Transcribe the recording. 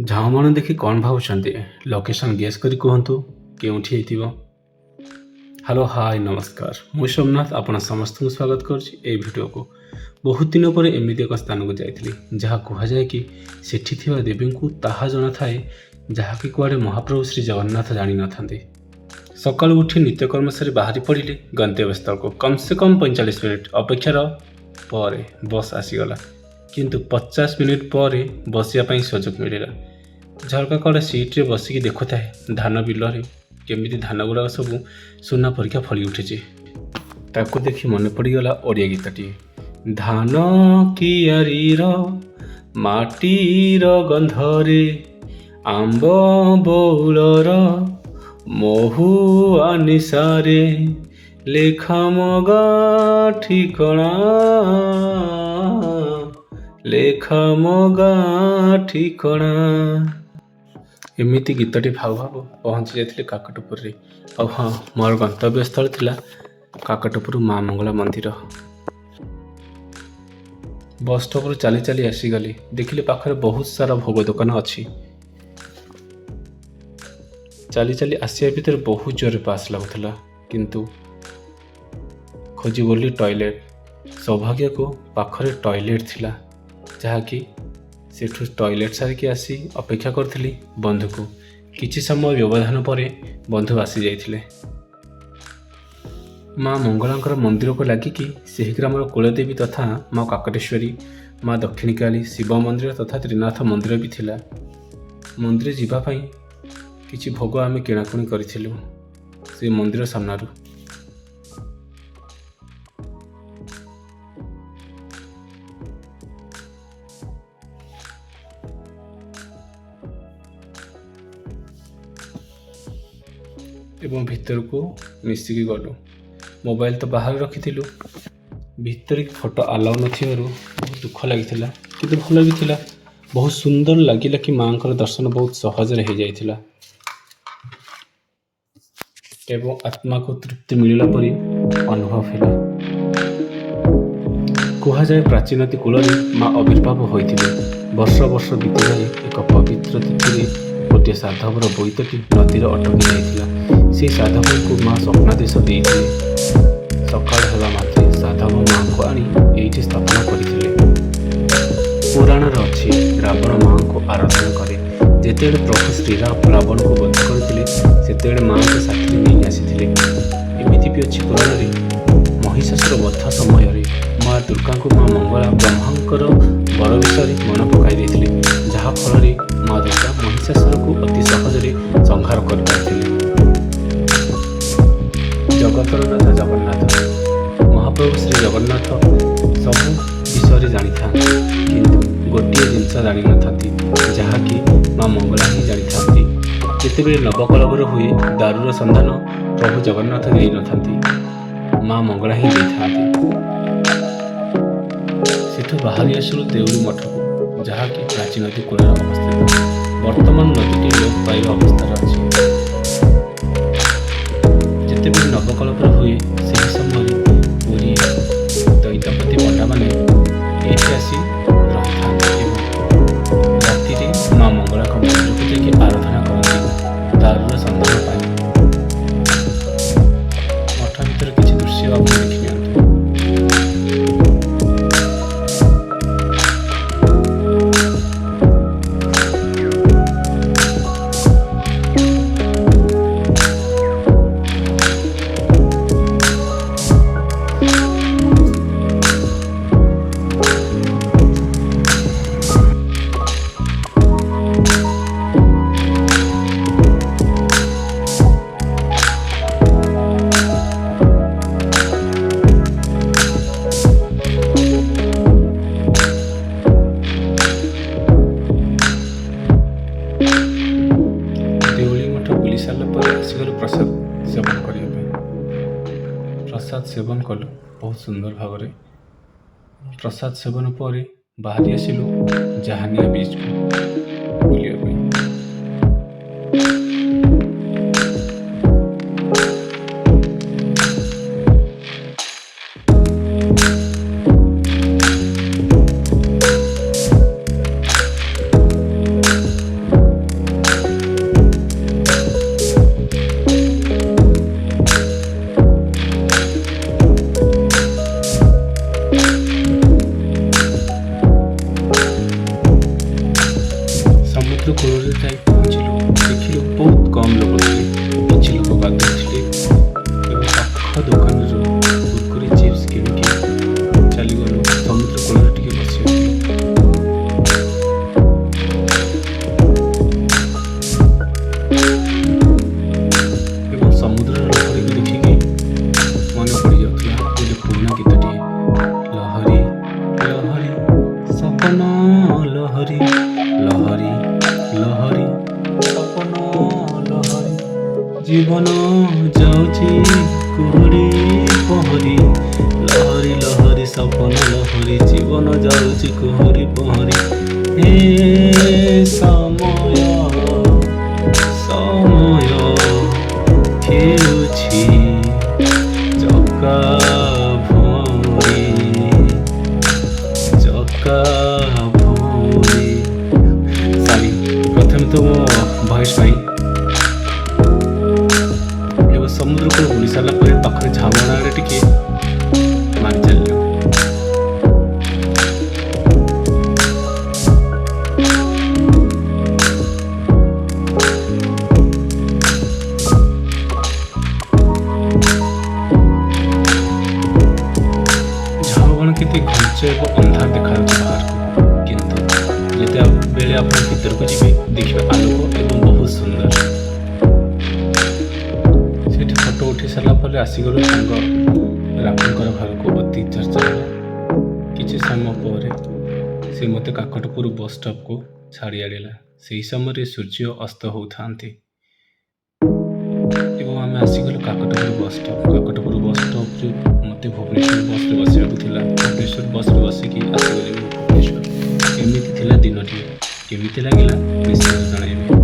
ଝାଉଁବଣ ଦେଖି କ'ଣ ଭାବୁଛନ୍ତି? ଲୋକେସନ୍ ଗେସ୍ କରି କୁହନ୍ତୁ କେଉଁଠି ହେଇଥିବ। ହ୍ୟାଲୋ ହାଏ ନମସ୍କାର, ମୁଁ ସୋମନାଥ ଆପଣ ସମସ୍ତଙ୍କୁ ସ୍ୱାଗତ କରୁଛି ଏହି ଭିଡ଼ିଓକୁ। ବହୁତ ଦିନ ପରେ ଏମିତି ଏକ ସ୍ଥାନକୁ ଯାଇଥିଲି ଯାହା କୁହାଯାଏ କି ସେଠି ଥିବା ଦେବୀଙ୍କୁ ତାହା ଜଣାଥାଏ ଯାହାକି କୁଆଡ଼େ ମହାପ୍ରଭୁ ଶ୍ରୀ ଜଗନ୍ନାଥ ଜାଣିନଥାନ୍ତି। ସକାଳୁ ଉଠି ନିତ୍ୟକର୍ମ ସାରି ବାହାରି ପଡ଼ିଲେ ଗନ୍ତବ୍ୟସ୍ଥଳକୁ। କମ୍ ସେ କମ୍ 45 ମିନିଟ୍ ଅପେକ୍ଷାର ପରେ ବସ୍ ଆସିଗଲା, କିନ୍ତୁ 50 ମିନିଟ୍ ପରେ ବସିବା ପାଇଁ ସୁଯୋଗ ମିଳିଲା। ଝରକା କଡ଼ ସିଟ୍ରେ ବସିକି ଦେଖୁଥାଏ ଧାନ ବିଲରେ କେମିତି ଧାନ ଗୁଡ଼ାକ ସବୁ ସୁନା ପରୀକ୍ଷା ଫଳି ଉଠିଛି। ତାକୁ ଦେଖି ମନେ ପଡ଼ିଗଲା ଓଡ଼ିଆ ଗୀତଟିଏ, ଧାନ କିଆରୀର ମାଟିର ଗନ୍ଧରେ ଆମ୍ବ ବଉଳର ମହୁଆ ନିଶାରେ ଲେଖା ମଗା ଠିକଣା ଲେଖା ମଗା ଠିକଣା। ଏମିତି ଗୀତଟି ଭାବୁ ଭାବୁ ପହଞ୍ଚି ଯାଇଥିଲି କାକଟପୁରରେ। ଆଉ ହଁ, ମୋର ଗନ୍ତବ୍ୟସ୍ଥଳ ଥିଲା କାକଟପୁର ମା ମଙ୍ଗଳା ମନ୍ଦିର। ବସ୍ ଷ୍ଟପରୁ ଚାଲି ଚାଲି ଆସିଗଲି। ଦେଖିଲି ପାଖରେ ବହୁତ ସାରା ଭୋଗ ଦୋକାନ ଅଛି। ଚାଲି ଚାଲି ଆସିବା ଭିତରେ ବହୁତ ଜୋରରେ ପାସ୍ ଲାଗୁଥିଲା, କିନ୍ତୁ ଖୋଜି ବୁଲିଲି ଟଏଲେଟ୍। ସୌଭାଗ୍ୟକୁ ପାଖରେ ଟଏଲେଟ୍ ଥିଲା, ଯାହାକି ସେଠୁ ଟଏଲେଟ୍ ସାରିକି ଆସି ଅପେକ୍ଷା କରିଥିଲି ବନ୍ଧୁକୁ। କିଛି ସମୟ ବ୍ୟବଧାନ ପରେ ବନ୍ଧୁ ଆସିଯାଇଥିଲେ। ମା ମଙ୍ଗଳାଙ୍କର ମନ୍ଦିରକୁ ଲାଗିକି ସେହି ଗ୍ରାମର କୁଳଦେବୀ ତଥା ମା କାକଟେଶ୍ୱରୀ, ମା ଦକ୍ଷିଣକାଳୀ, ଶିବ ମନ୍ଦିର ତଥା ତ୍ରିନାଥ ମନ୍ଦିର ବି ଥିଲା। ମନ୍ଦିର ଯିବା ପାଇଁ କିଛି ଭୋଗ ଆମେ କିଣାକୁଣି କରିଥିଲୁ ସେ ମନ୍ଦିର ସାମ୍ନାରୁ। ଏବଂ ଭିତରକୁ ମିଶିକି ଗଲୁ। ମୋବାଇଲ ତ ବାହାରେ ରଖିଥିଲୁ, ଭିତରେ ଫଟୋ ଆଲାଉ ନଥିବାରୁ ବହୁତ ଦୁଃଖ ଲାଗିଥିଲା, କିନ୍ତୁ ଭଲ ବି ଥିଲା। ବହୁତ ସୁନ୍ଦର ଲାଗିଲା କି ମାଙ୍କର ଦର୍ଶନ ବହୁତ ସହଜରେ ହେଇଯାଇଥିଲା ଏବଂ ଆତ୍ମାକୁ ତୃପ୍ତି ମିଳିଲା ପରି ଅନୁଭବ ହେଲା। କୁହାଯାଏ ପ୍ରାଚୀନତି କୂଳରେ ମା ଆବିର୍ଭାବ ହୋଇଥିଲେ। ବର୍ଷ ବର୍ଷ ବିତିଯାଇ ଏକ ପବିତ୍ର ତିଥିରେ ଗୋଟିଏ ସାଧବର ବୋଇତଟି ନଦୀରେ ଅଟକି ଯାଇଥିଲା। ସେହି ସାଧବଙ୍କୁ ମା ସ୍ୱପ୍ନାଦେଶ ଦେଇଥିଲେ। ସକାଳ ହେବା ମାତ୍ରେ ସାଧବ ମାଙ୍କୁ ଆଣି ଏଇଠି ସ୍ଥାପନ କରିଥିଲେ। ପୁରାଣରେ ଅଛି, ରାବଣ ମାଙ୍କୁ ଆରାଧନା କରେ। ଯେତେବେଳେ ପ୍ରଭୁ ଶ୍ରୀରାମ ରାବଣକୁ ବଧ କରିଥିଲେ, ସେତେବେଳେ ମାଙ୍କୁ ସାଥିରେ ନେଇ ଆସିଥିଲେ। ଏମିତି ବି ଅଛି ପୁରାଣରେ, ମହିଷାସୁର ବଧ ସମୟରେ ମା ଦୁର୍ଗାଙ୍କୁ ମା ମଙ୍ଗଳା ବ୍ରହ୍ମାଙ୍କର ବର ବିଷୟରେ ମନେ ପକାଇ ଦେଇଥିଲେ, ଯାହାଫଳରେ ମା ଦୁର୍ଗା ମହିଷାସୁରକୁ ଅତି ସହଜରେ ସଂହାର କରିପାରିଥିଲେ। ଜଗତର ନାଥ ଜଗନ୍ନାଥ, ମହାପ୍ରଭୁ ଶ୍ରୀ ଜଗନ୍ନାଥ ସବୁ ବିଷୟରେ ଜାଣିଥାନ୍ତି, କିନ୍ତୁ ଗୋଟିଏ ଜିନିଷ ଜାଣିନଥାନ୍ତି, ଯାହାକି ମା ମଙ୍ଗଳା ହିଁ ଜାଣିଥାନ୍ତି। ଯେତେବେଳେ ନବକଳେବର ହୁଏ, ଦାରୁର ସନ୍ଧାନ ପ୍ରଭୁ ଜଗନ୍ନାଥ ଦେଇନଥାନ୍ତି, ମା ମଙ୍ଗଳା ହିଁ ଦେଇଥାନ୍ତି। ସେଠୁ ବାହାରି ଆସିଲୁ ଦେଉଳି ମଠକୁ, ଯାହାକି ପ୍ରାଚୀନଦୀ କୂଳରେ ଅବସ୍ଥିତ। ବର୍ତ୍ତମାନ ନଦୀଟି ଲୋପ ପାଇବା ଅବସ୍ଥାରେ ଅଛି। ଯେତେବେଳେ ନବକଳେବର ହୁଏ, ସେହି ସମୟରେ ପୁରୀ ଦୈତପତି ପଣ୍ଡାମାନେ ଏଇଠି ଆସି ରହିଥାନ୍ତି ଏବଂ ରାତିରେ ମା ମଙ୍ଗଳାଙ୍କ ମନ୍ଦିରକୁ ଯାଇକି ଆରାଧନା କରନ୍ତି ଦାରୁର ସନ୍ଧାନ ପାଇଁ। ମଠ ଭିତରେ କିଛି ଦୃଶ୍ୟ ଆପଣ ଦେଖି ନିଅନ୍ତୁ। ପ୍ରସାଦ ସେବନ କରିବା ପାଇଁ ପ୍ରସାଦ ସେବନ କଲୁ ବହୁତ ସୁନ୍ଦର ଭାବରେ। ପ୍ରସାଦ ସେବନ ପରେ ବାହାରି ଆସିଲୁ ଜାହାନିଆ ବିଚ୍କୁ ବୁଲିବା ପାଇଁ। ସମୁଦ୍ର କୂଳରେ ଯାଇ ପହଞ୍ଚିଲୁ। ଦେଖିଲୁ ବହୁତ କମ୍ ଲୋକ ଥିଲେ, କିଛି ଲୋକ ଗାଧୋଉଥିଲେ ଏବଂ ପାଖ ଦୋକାନରୁ କୁରକୁରି ଚିପ୍ସ କିଣିକି ଚାଲିଗଲୁ ସମୁଦ୍ର କୂଳରେ ଟିକେ ବସିବାକୁ। ଏବଂ ସମୁଦ୍ରର ଲହରୀକୁ ଦେଖିକି ମନେ ପଡ଼ିଯାଉଥିଲା ଗୋଟେ ପୁରୁଣା ଗୀତଟିଏ, ଲହରୀ ଲହରୀ ସପନ ଲହରୀ ଲହରୀ ଲହରୀ ସପନ ଲହରୀ ଜୀବନ ଯାଉଛି କୁହୁଡ଼ି ପହଁରି, ଲହରୀ ଲହରୀ ସପନ ଲହରୀ ଜୀବନ ଯାଉଛି କୁହୁଡ଼ି ପହଁରି। ହେ ସମୟ ସମୟ ଖେଳୁଛି ଚକା ଭଉଁରୀ ଚକା ଭଉଁରୀ। ସରି, ପ୍ରଥମେ ତ ମୋ ଭଏସ୍ ପାଇଁ। ଏବଂ ସମୁଦ୍ରକୁ ବୁଲି ସାରିଲା ପରେ ପାଖରେ ଝାମଣାରେ ଟିକେ ମାରି ଚାଲିଲୁ। ଝାଉବଣ କେତେ ଘଞ୍ଚ ଏବଂ ଅନ୍ଧାର ଦେଖାଯାଉଛି ବାହାରକୁ, କିନ୍ତୁ ଯେତେବେଳେ ଆପଣ ଭିତରକୁ ଯିବେ ଦେଖିବେ ଆଲୋକ ଏବଂ ବହୁତ ସୁନ୍ଦର। ସେଠି ଫଟୋ ଉଠେଇ ସାରିଲା ପରେ ଆସିଗଲୁ ସାଙ୍ଗ ରାମଙ୍କର ଘରକୁ। ଅତି ଚର୍ଚ୍ଚା ହେଲା। କିଛି ସମୟ ପରେ ସେ ମୋତେ କାକଟପୁର ବସ୍ ଷ୍ଟପକୁ ଛାଡ଼ି ଆଣିଲା। ସେହି ସମୟରେ ସୂର୍ଯ୍ୟ ଅସ୍ତ ହେଉଥାନ୍ତି ଏବଂ ଆମେ ଆସିଗଲୁ Kakatpur bus stop. Kakatpur bus ଷ୍ଟପ୍ରୁ ମୋତେ ଭୁବନେଶ୍ୱର ବସ୍ରେ ବସିବାକୁ ଥିଲା। ଭୁବନେଶ୍ୱର ବସ୍ରେ ବସିକି ଆସିଗଲି ମୁଁ ଭୁବନେଶ୍ୱର। ଏମିତି ଥିଲା ଦିନଟିଏ। କେମିତି ଲାଗିଲା ନିଶ୍ଚୟ ଜଣାଇବି।